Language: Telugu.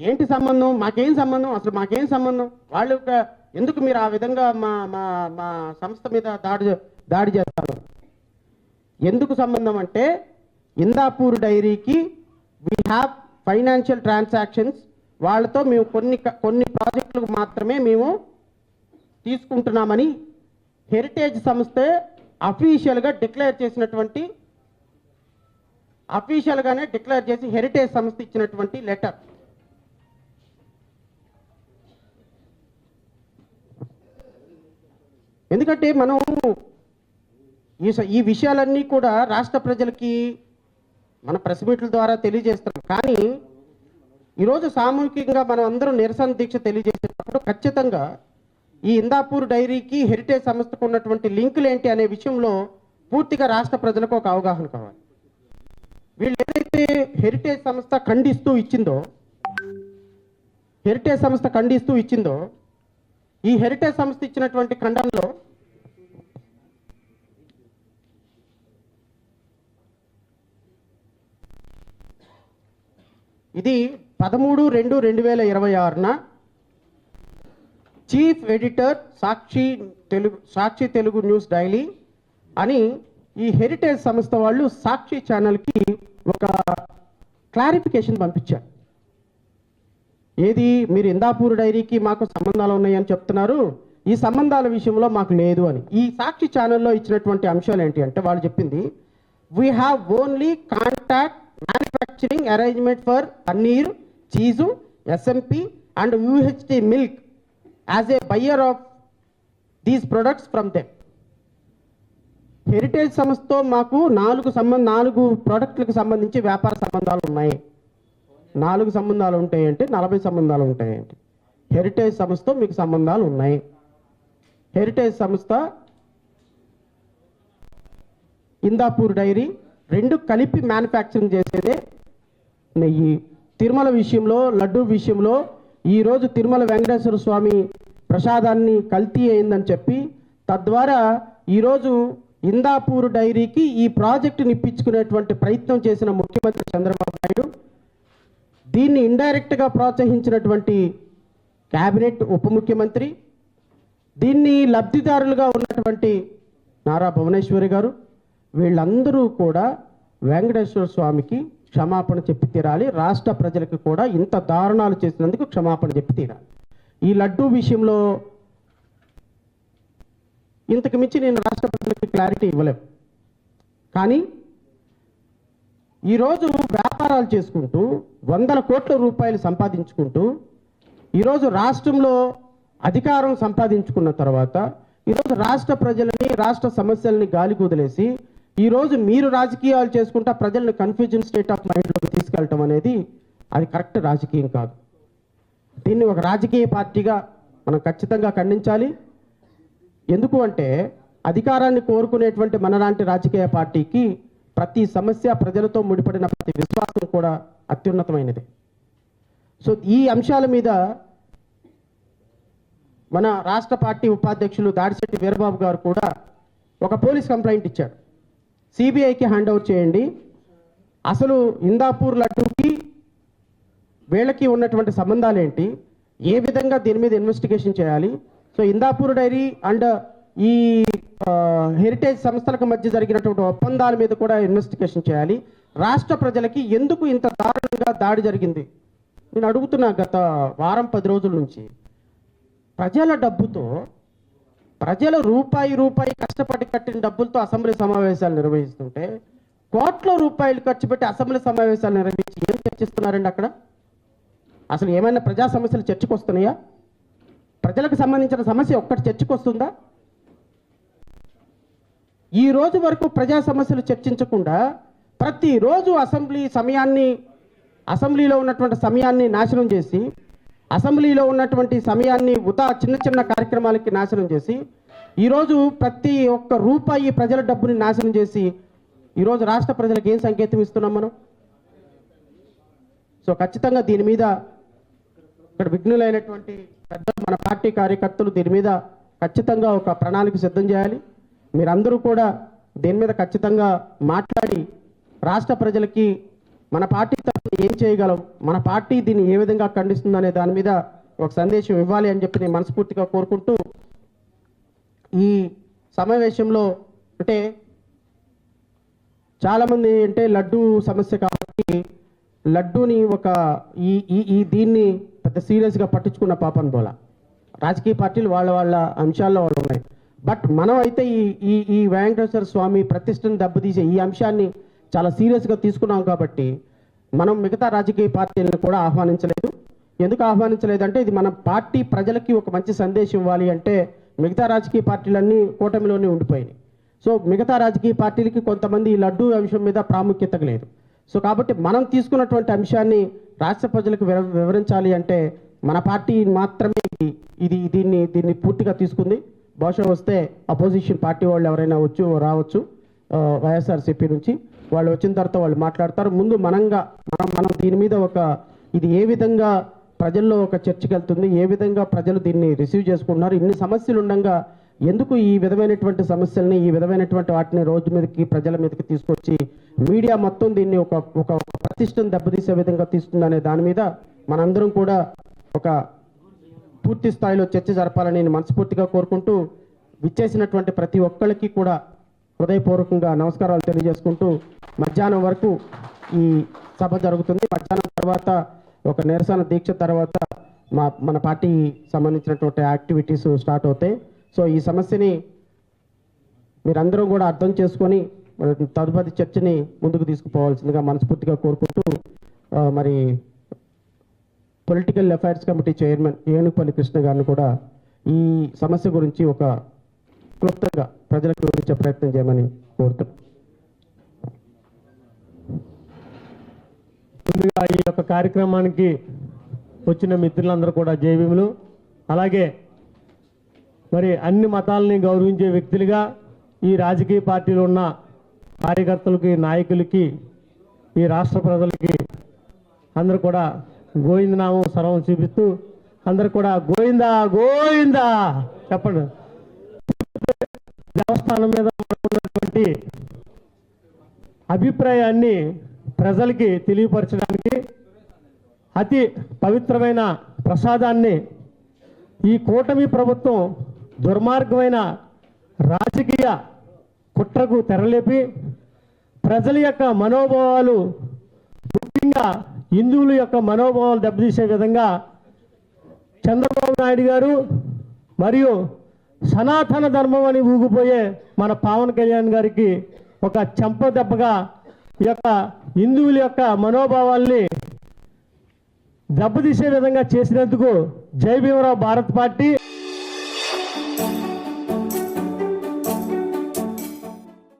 ఏంటి సంబంధం, మాకేం సంబంధం, అసలు మాకేం సంబంధం, వాళ్ళు ఎందుకు మీరు ఆ విధంగా మా మా మా సంస్థ మీద దాడి చేస్తారు? ఎందుకు సంబంధం అంటే ఇందాపూర్ డైరీకి వీ హ్యావ్ ఫైనాన్షియల్ ట్రాన్సాక్షన్స్, వాళ్ళతో మేము కొన్ని ప్రాజెక్టులకు మాత్రమే మేము తీసుకుంటున్నామని హెరిటేజ్ సంస్థ అఫీషియల్గానే డిక్లేర్ చేసి హెరిటేజ్ సంస్థ ఇచ్చినటువంటి లెటర్. ఎందుకంటే మనం ఈ విషయాలన్నీ కూడా రాష్ట్ర ప్రజలకి మన ప్రెస్ మీట్ల ద్వారా తెలియజేస్తున్నాం. కానీ ఈరోజు సామూహికంగా మనం అందరం నిరసన దీక్ష తెలియజేసేటప్పుడు ఖచ్చితంగా ఈ ఇందాపూర్ డైరీకి హెరిటేజ్ సంస్థకు ఉన్నటువంటి లింకులు ఏంటి అనే విషయంలో పూర్తిగా రాష్ట్ర ప్రజలకు ఒక అవగాహన కావాలి. వీళ్ళు ఏదైతే హెరిటేజ్ సంస్థ ఖండిస్తూ ఇచ్చిందో ఈ హెరిటేజ్ సంస్థ ఇచ్చినటువంటి ఖండనలో ఇది 13/2/2026 చీఫ్ ఎడిటర్ సాక్షి తెలుగు న్యూస్ డైలీ అని ఈ హెరిటేజ్ సంస్థ వాళ్ళు సాక్షి ఛానల్కి ఒక క్లారిఫికేషన్ పంపించారు. ఏది, మీరు ఇందాపూర్ డైరీకి మాకు సంబంధాలు ఉన్నాయని చెప్తున్నారు, ఈ సంబంధాల విషయంలో మాకు లేదు అని. ఈ సాక్షి ఛానల్లో ఇచ్చినటువంటి అంశాలు ఏంటి అంటే వాళ్ళు చెప్పింది, we have only contact manufacturing arrangement for paneer, cheese, SMP and UHT milk as a buyer of these products from them. Heritage సంస్థతో మాకు 4 ప్రోడక్ట్లకు సంబంధించి వ్యాపార సంబంధాలు ఉన్నాయి. 4 సంబంధాలు ఉంటాయంటే 40 సంబంధాలు ఉంటాయంటే హెరిటేజ్ సంస్థతో మీకు సంబంధాలు ఉన్నాయి. హెరిటేజ్ సంస్థ ఇందాపూర్ డైరీ 2 కలిపి మ్యానుఫ్యాక్చరింగ్ చేసేదే నెయ్యి. తిరుమల విషయంలో, లడ్డూ విషయంలో ఈరోజు తిరుమల వెంకటేశ్వర స్వామి ప్రసాదాన్ని కల్తీ అయిందని చెప్పి తద్వారా ఈరోజు ఇందాపూర్ డైరీకి ఈ ప్రాజెక్టుని ఇప్పించుకునేటువంటి ప్రయత్నం చేసిన ముఖ్యమంత్రి చంద్రబాబు నాయుడు, దీన్ని ఇండైరెక్ట్గా ప్రోత్సహించినటువంటి క్యాబినెట్ ఉప ముఖ్యమంత్రి, దీన్ని లబ్ధిదారులుగా ఉన్నటువంటి నారా భువనేశ్వరి గారు, వీళ్ళందరూ కూడా వెంకటేశ్వర స్వామికి క్షమాపణ చెప్పి తీరాలి. రాష్ట్ర ప్రజలకు కూడా ఇంత దారుణాలు చేసినందుకు క్షమాపణ చెప్పి తీరాలి. ఈ లడ్డూ విషయంలో ఇంతకు మించి నేను రాష్ట్ర ప్రజలకు క్లారిటీ ఇవ్వలేను. కానీ ఈరోజు వ్యాపారాలు చేసుకుంటూ 100 కోట్ల రూపాయలు సంపాదించుకుంటూ ఈరోజు రాష్ట్రంలో అధికారం సంపాదించుకున్న తర్వాత ఈరోజు రాష్ట్ర ప్రజలని, రాష్ట్ర సమస్యలని గాలికి వదిలేసి ఈరోజు మీరు రాజకీయాలు చేసుకుంటా ప్రజలను కన్ఫ్యూజన్ స్టేట్ ఆఫ్ మైండ్లోకి తీసుకెళ్ళటం అనేది అది కరెక్ట్ రాజకీయం కాదు. దీన్ని ఒక రాజకీయ పార్టీగా మనం ఖచ్చితంగా ఖండించాలి. ఎందుకు అంటే అధికారాన్ని కోరుకునేటువంటి మనలాంటి రాజకీయ పార్టీకి ప్రతి సమస్య, ప్రజలతో ముడిపడిన ప్రతి విశ్వాసం కూడా అత్యున్నతమైనది. సో ఈ అంశాల మీద మన రాష్ట్ర పార్టీ ఉపాధ్యక్షులు దాడిశెట్టి వీరబాబు గారు కూడా ఒక పోలీస్ కంప్లైంట్ ఇచ్చారు. సిబిఐకి హ్యాండ్ ఓవర్ చేయండి, అసలు ఇందాపూర్ లడ్డూకి వీళ్ళకి ఉన్నటువంటి సంబంధాలు ఏంటి, ఏ విధంగా దీని మీద ఇన్వెస్టిగేషన్ చేయాలి. సో ఇందాపూర్ డైరీ అండ్ ఈ హెరిటేజ్ సంస్థలకు మధ్య జరిగినటువంటి ఒప్పందాల మీద కూడా ఇన్వెస్టిగేషన్ చేయాలి. రాష్ట్ర ప్రజలకి ఎందుకు ఇంత దారుణంగా దాడి జరిగింది నేను అడుగుతున్నా. గత వారం 10 రోజుల నుంచి ప్రజల డబ్బుతో, ప్రజల రూపాయి కష్టపడి కట్టిన డబ్బులతో అసెంబ్లీ సమావేశాలు నిర్వహిస్తుంటే కోట్ల రూపాయలు ఖర్చు పెట్టి అసెంబ్లీ సమావేశాలు నిర్వహించి ఏం చర్చిస్తున్నారండి అక్కడ? అసలు ఏమైనా ప్రజా సమస్యలు చర్చకు వస్తున్నాయా? ప్రజలకు సంబంధించిన సమస్య ఒక్కటి చర్చకు వస్తుందా? ఈ రోజు వరకు ప్రజా సమస్యలు చర్చించకుండా ప్రతిరోజు అసెంబ్లీలో ఉన్నటువంటి సమయాన్ని నాశనం చేసి, అసెంబ్లీలో ఉన్నటువంటి సమయాన్ని చిన్న కార్యక్రమాలకి నాశనం చేసి, ఈరోజు ప్రతి ఒక్క రూపాయి ప్రజల డబ్బుని నాశనం చేసి ఈరోజు రాష్ట్ర ప్రజలకు ఏం సంకేతం ఇస్తున్నాం మనం? సో ఖచ్చితంగా దీని మీద ఇక్కడ విఘ్నులైనటువంటి పెద్దలు, మన పార్టీ కార్యకర్తలు దీని మీద ఖచ్చితంగా ఒక ప్రణాళిక సిద్ధం చేయాలి. మీరందరూ కూడా దీని మీద ఖచ్చితంగా మాట్లాడి రాష్ట్ర ప్రజలకి మన పార్టీ తరఫున ఏం చేయగలం, మన పార్టీ దీన్ని ఏ విధంగా ఖండిస్తుందనే దాని మీద ఒక సందేశం ఇవ్వాలి అని చెప్పి నేను మనస్ఫూర్తిగా కోరుకుంటూ, ఈ సమావేశంలో అంటే చాలామంది అంటే లడ్డూ సమస్య కాబట్టి లడ్డూని ఒక ఈ ఈ ఈ దీన్ని పెద్ద సీరియస్గా పట్టించుకున్న పాపన్ బోలా. రాజకీయ పార్టీలు వాళ్ళ వాళ్ళ అంశాల్లో వాళ్ళు ఉన్నాయి. బట్ మనం అయితే ఈ ఈ ఈ వెంకటేశ్వర స్వామి ప్రతిష్టను దెబ్బతీసే ఈ అంశాన్ని చాలా సీరియస్గా తీసుకున్నాం కాబట్టి మనం మిగతా రాజకీయ పార్టీలను కూడా ఆహ్వానించలేదు. ఎందుకు ఆహ్వానించలేదంటే ఇది మన పార్టీ ప్రజలకి ఒక మంచి సందేశం ఇవ్వాలి అంటే మిగతా రాజకీయ పార్టీలన్నీ కూటమిలోనే ఉండిపోయినాయి. సో మిగతా రాజకీయ పార్టీలకి కొంతమంది ఈ లడ్డూ అంశం మీద ప్రాముఖ్యత లేదు. సో కాబట్టి మనం తీసుకున్నటువంటి అంశాన్ని రాష్ట్ర ప్రజలకు వివరించాలి అంటే మన పార్టీ మాత్రమే దీన్ని పూర్తిగా తీసుకుంది. బహుశా వస్తే అపోజిషన్ పార్టీ వాళ్ళు ఎవరైనా రావచ్చు వైఎస్ఆర్సీపీ నుంచి. వాళ్ళు వచ్చిన తర్వాత వాళ్ళు మాట్లాడతారు. ముందు మనం దీని మీద ఇది ఏ విధంగా ప్రజల్లో ఒక చర్చకి వెళ్తుంది, ఏ విధంగా ప్రజలు దీన్ని రిసీవ్ చేసుకుంటున్నారు, ఇన్ని సమస్యలు ఉండగా ఎందుకు ఈ విధమైనటువంటి సమస్యల్ని ఈ విధమైనటువంటి వాటిని రోజు మీదకి ప్రజల మీదకి తీసుకొచ్చి మీడియా మొత్తం దీన్ని ఒక ప్రతిష్టను దెబ్బతీసే విధంగా తీస్తుందనే దాని మీద మనందరం కూడా ఒక పూర్తి స్థాయిలో చర్చ జరపాలని నేను మనస్ఫూర్తిగా కోరుకుంటూ, విచ్చేసినటువంటి ప్రతి ఒక్కరికి కూడా హృదయపూర్వకంగా నమస్కారాలు తెలియజేసుకుంటూ, మధ్యాహ్నం వరకు ఈ సభ జరుగుతుంది. మధ్యాహ్నం తర్వాత ఒక నిరసన దీక్ష తర్వాత మన పార్టీ సంబంధించినటువంటి యాక్టివిటీస్ స్టార్ట్ అవుతాయి. సో ఈ సమస్యని మీరందరూ కూడా అర్థం చేసుకొని తదుపరి చర్చని ముందుకు తీసుకుపోవాల్సిందిగా మనస్ఫూర్తిగా కోరుకుంటూ, మరి political affairs committee chairman Enugupalli Krishna గారిని కూడా ఈ సమస్య గురించి ఒక క్లుప్తంగా ప్రజలకు వివరించే ప్రయత్నం చేయమని కోరుతున్నాను. ముందుగా ఈ యొక్క కార్యక్రమానికి వచ్చిన మిత్రులందరూ కూడా జైభీములు. అలాగే మరి అన్ని మతాలని గౌరవించే వ్యక్తులుగా ఈ రాజకీయ పార్టీలు ఉన్న కార్యకర్తలకి, నాయకులకి, ఈ రాష్ట్ర ప్రజలకి అందరూ కూడా గోవిందనామం సర్వం చూపిస్తూ అందరూ కూడా గోవిందా గోవిందా చెప్పండి. దేవస్థానం మీద ఉన్నటువంటి అభిప్రాయాన్ని ప్రజలకి తెలియపరచడానికి అతి పవిత్రమైన ప్రసాదాన్ని ఈ కూటమి ప్రభుత్వం దుర్మార్గమైన రాజకీయ కుట్రకు తెరలేపి ప్రజల యొక్క మనోభావాలు, ముఖ్యంగా హిందువుల యొక్క మనోభావాలు దెబ్బతీసే విధంగా చంద్రబాబు నాయుడు గారు మరియు సనాతన ధర్మం అని ఊగిపోయే మన పవన్ కళ్యాణ్ గారికి ఒక చెంప దెబ్బగా ఈ యొక్క హిందువుల యొక్క మనోభావాల్ని దెబ్బతీసే విధంగా చేసినందుకు జై భీమరావు భారత్ పార్టీ